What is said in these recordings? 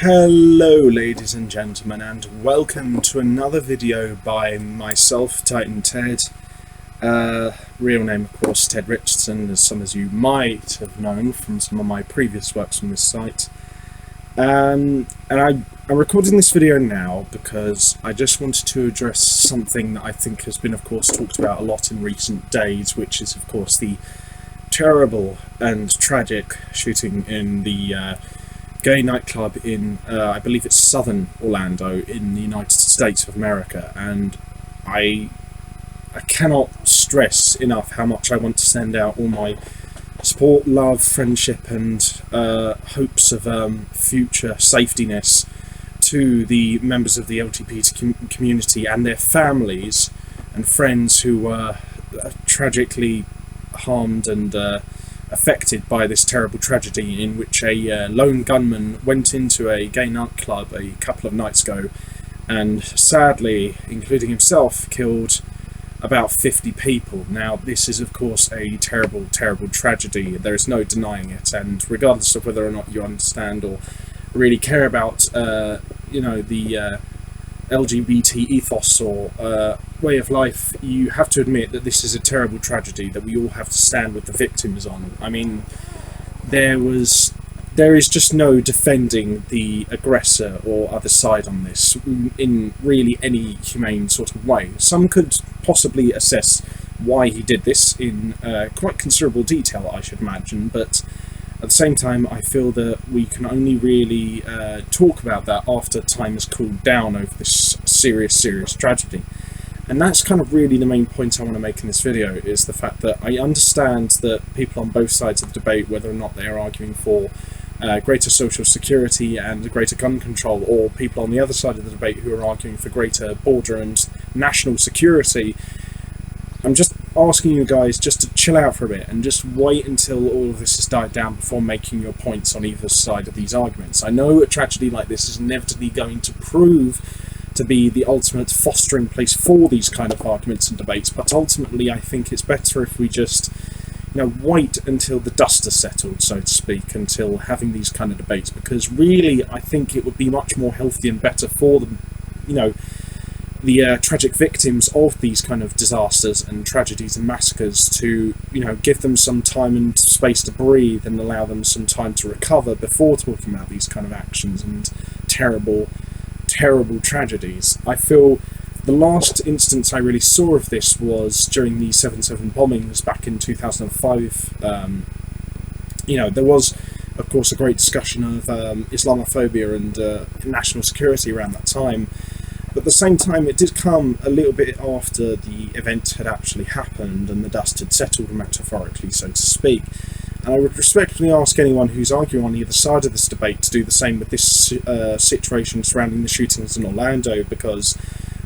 Hello ladies and gentlemen, and welcome to another video by myself, Titan Ted. Real name of course Ted Richardson, as some of you might have known from some of my previous works on this site. And I'm recording this video now because I just wanted to address something that I think has been of course talked about a lot in recent days, which is of course the terrible and tragic shooting in the gay nightclub in, I believe it's southern Orlando in the United States of America. And I cannot stress enough how much I want to send out all my support, love, friendship and hopes of future safetyness to the members of the LGBT community and their families and friends who were tragically harmed and affected by this terrible tragedy in which a lone gunman went into a gay nightclub a couple of nights ago and sadly, including himself, killed about 50 people. Now this is of course a terrible, terrible tragedy. There is no denying it, and regardless of whether or not you understand or really care about the LGBT ethos or way of life, you have to admit that this is a terrible tragedy that we all have to stand with the victims on. I mean, there is just no defending the aggressor or other side on this in really any humane sort of way. Some could possibly assess why he did this in quite considerable detail, I should imagine, but at the same time, I feel that we can only really talk about that after time has cooled down over this serious tragedy. And that's kind of really the main point I want to make in this video, is the fact that I understand that people on both sides of the debate, whether or not they are arguing for greater social security and greater gun control, or people on the other side of the debate who are arguing for greater border and national security, I'm just asking you guys just to chill out for a bit and just wait until all of this has died down before making your points on either side of these arguments. I know a tragedy like this is inevitably going to prove to be the ultimate fostering place for these kind of arguments and debates, but ultimately I think it's better if we just wait until the dust has settled, so to speak, until having these kind of debates, because really I think it would be much more healthy and better for them, the tragic victims of these kind of disasters and tragedies and massacres, to give them some time and space to breathe and allow them some time to recover before talking about these kind of actions and terrible tragedies. I feel the last instance I really saw of this was during the 7/7 bombings back in 2005. There was of course a great discussion of Islamophobia and national security around that time. But at the same time, it did come a little bit after the event had actually happened and the dust had settled, metaphorically, so to speak. And I would respectfully ask anyone who's arguing on either side of this debate to do the same with this situation surrounding the shootings in Orlando, because,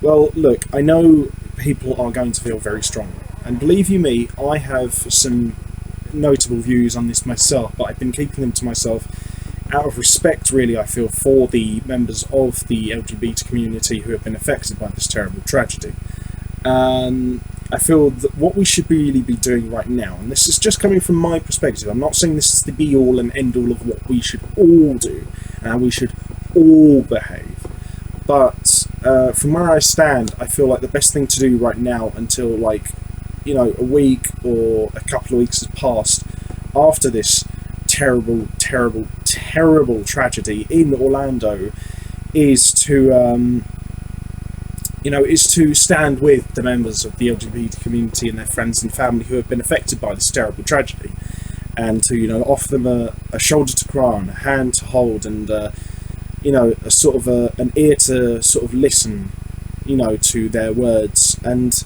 well, look, I know people are going to feel very strongly. And believe you me, I have some notable views on this myself, but I've been keeping them to myself out of respect, really, I feel, for the members of the LGBT community who have been affected by this terrible tragedy. I feel that what we should really be doing right now, and this is just coming from my perspective, I'm not saying this is the be-all and end-all of what we should all do, and how we should all behave, but from where I stand, I feel like the best thing to do right now, until a week or a couple of weeks has passed after this terrible tragedy in Orlando, is to stand with the members of the LGBT community and their friends and family who have been affected by this terrible tragedy, and to offer them a shoulder to cry on, a hand to hold, and a sort of an ear to sort of listen to their words, and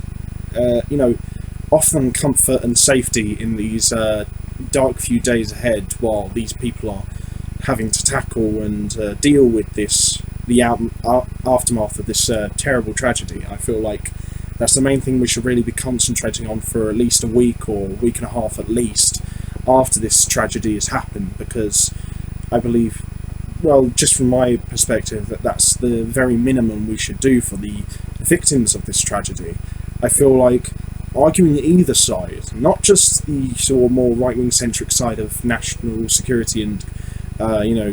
offer them comfort and safety in these dark few days ahead, while these people are having to tackle and deal with the aftermath of this terrible tragedy. I feel like that's the main thing we should really be concentrating on for at least a week or a week and a half at least after this tragedy has happened, because I believe, well, just from my perspective, that's the very minimum we should do for the victims of this tragedy. I feel like arguing either side, not just the sort of more right-wing centric side of national security and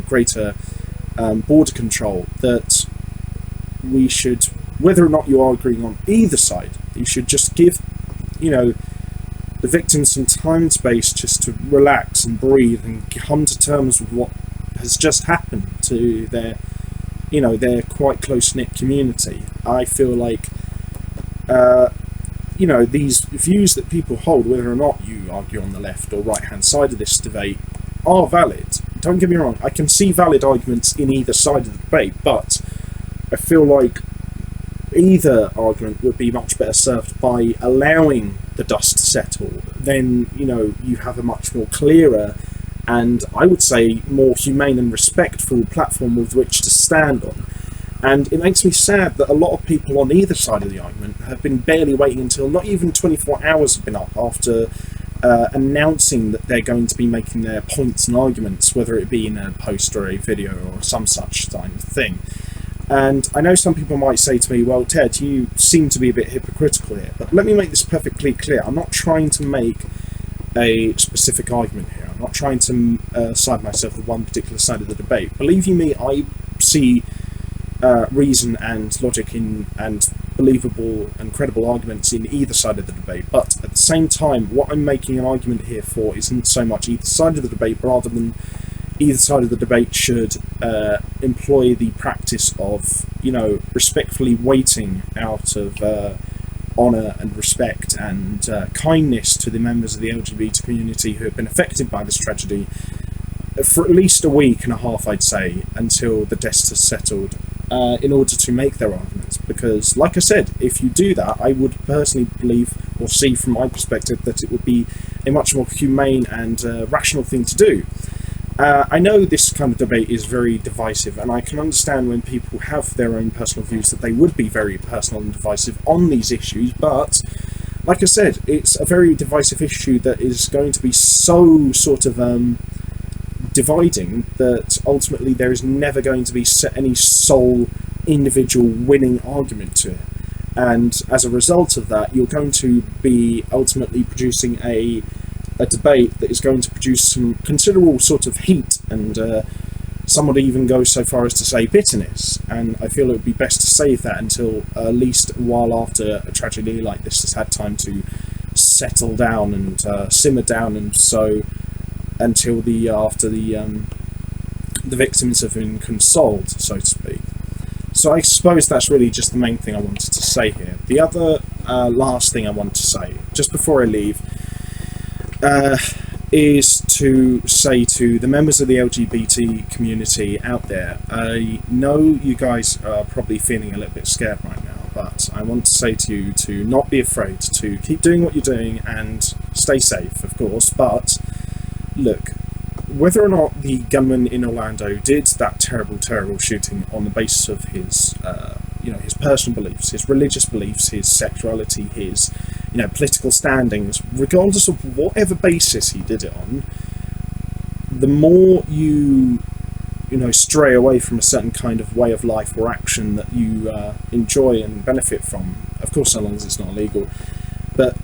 greater border control, that we should, whether or not you are agreeing on either side, you should just give, the victims some time and space just to relax and breathe and come to terms with what has just happened to their quite close-knit community. I feel like, these views that people hold, whether or not you argue on the left or right-hand side of this debate, are valid. Don't get me wrong, I can see valid arguments in either side of the debate, but I feel like either argument would be much better served by allowing the dust to settle. Then, you have a much more clearer and, I would say, more humane and respectful platform with which to stand on. And it makes me sad that a lot of people on either side of the argument have been barely waiting until not even 24 hours have been up after announcing that they're going to be making their points and arguments, whether it be in a post or a video or some such kind of thing. And I know some people might say to me, well, Ted, you seem to be a bit hypocritical here, but let me make this perfectly clear. I'm not trying to make a specific argument here. I'm not trying to side myself with one particular side of the debate. Believe you me, I see reason and logic in and believable and credible arguments in either side of the debate, but at the same time, what I'm making an argument here for isn't so much either side of the debate, rather than either side of the debate should employ the practice of, respectfully waiting out of honour and respect and kindness to the members of the LGBT community who have been affected by this tragedy for at least a week and a half, I'd say, until the dust has settled, in order to make their arguments. Because, like I said, if you do that, I would personally believe or see from my perspective that it would be a much more humane and rational thing to do. I know this kind of debate is very divisive, and I can understand when people have their own personal views that they would be very personal and divisive on these issues, but like I said, it's a very divisive issue that is going to be so sort of dividing that ultimately there is never going to be any sole individual winning argument to it. And as a result of that, you're going to be ultimately producing a debate that is going to produce some considerable sort of heat, and some would even go so far as to say bitterness. And I feel it would be best to save that until at least a while after a tragedy like this has had time to settle down and simmer down, and so until after the victims have been consoled, so to speak. So I suppose that's really just the main thing I wanted to say here. The other last thing I want to say, just before I leave, is to say to the members of the LGBT community out there, I know you guys are probably feeling a little bit scared right now, but I want to say to you to not be afraid, to keep doing what you're doing and stay safe, of course. But look, whether or not the gunman in Orlando did that terrible, terrible shooting on the basis of his, his personal beliefs, his religious beliefs, his sexuality, his, political standings, regardless of whatever basis he did it on, the more you stray away from a certain kind of way of life or action that you enjoy and benefit from, of course, so long as it's not illegal, but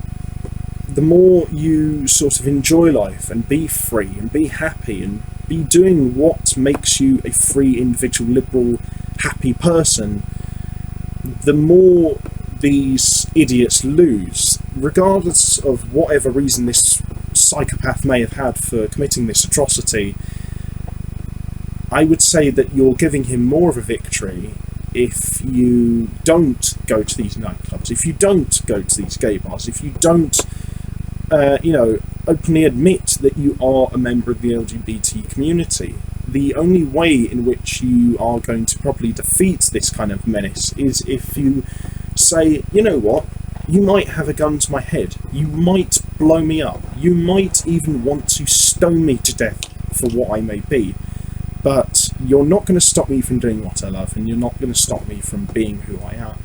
the more you sort of enjoy life and be free and be happy and be doing what makes you a free, individual, liberal, happy person, the more these idiots lose, regardless of whatever reason this psychopath may have had for committing this atrocity. I would say that you're giving him more of a victory if you don't go to these nightclubs, if you don't go to these gay bars, if you don't openly admit that you are a member of the LGBT community. The only way in which you are going to properly defeat this kind of menace is if you say, you know what, you might have a gun to my head, you might blow me up, you might even want to stone me to death for what I may be, but you're not going to stop me from doing what I love, and you're not going to stop me from being who I am.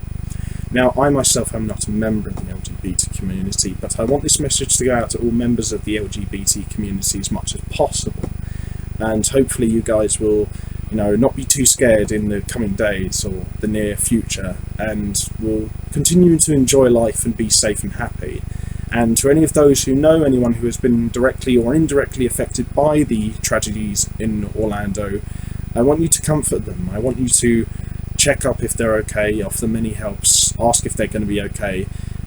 Now, I myself am not a member of the LGBT community, but I want this message to go out to all members of the LGBT community as much as possible. And hopefully you guys will, not be too scared in the coming days or the near future, and will continue to enjoy life and be safe and happy. And to any of those who know anyone who has been directly or indirectly affected by the tragedies in Orlando, I want you to comfort them. I want you to check up if they're okay, offer them any helps, ask if they're going to be okay,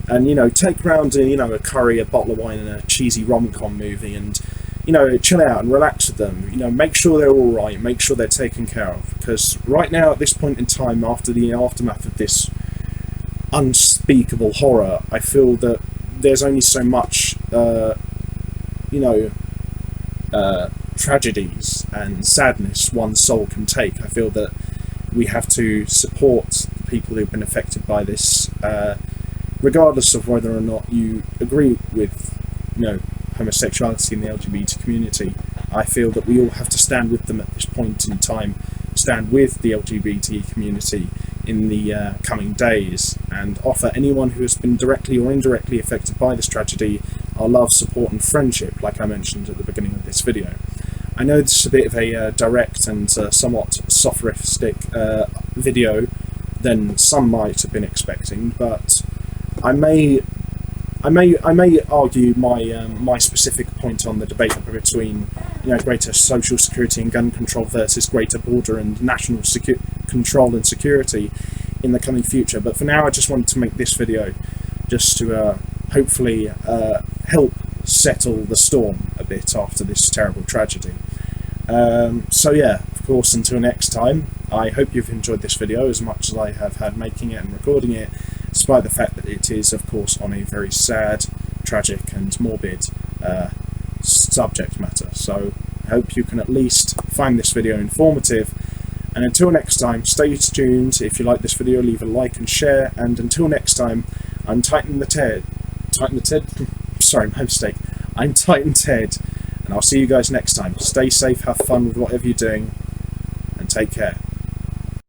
and, you know, take round a curry, a bottle of wine, and a cheesy rom-com movie, and, you know, chill out and relax with them. You know, make sure they're all right, make sure they're taken care of, because right now at this point in time, after the aftermath of this unspeakable horror, I feel that there's only so much tragedies and sadness one soul can take. I feel that we have to support the people who've been affected by this, regardless of whether or not you agree with, you know, homosexuality in the LGBT community. I feel that we all have to stand with them at this point in time, stand with the LGBT community in the coming days, and offer anyone who has been directly or indirectly affected by this tragedy our love, support and friendship, like I mentioned at the beginning of this video. I know this is a bit of a direct and somewhat sophoristic video than some might have been expecting, but I may argue my specific point on the debate between, you know, greater social security and gun control versus greater border and national control and security in the coming future. But for now, I just wanted to make this video just to hopefully help settle the storm a bit after this terrible tragedy. So yeah, of course, until next time, I hope you've enjoyed this video as much as I have had making it and recording it, despite the fact that it is, of course, on a very sad, tragic and morbid subject matter. So I hope you can at least find this video informative, and until next time, stay tuned. If you like this video, leave a like and share, and until next time, I'm Titan the Ted. Sorry, my mistake. I'm Titan Ted, and I'll see you guys next time. Stay safe, have fun with whatever you're doing, and take care.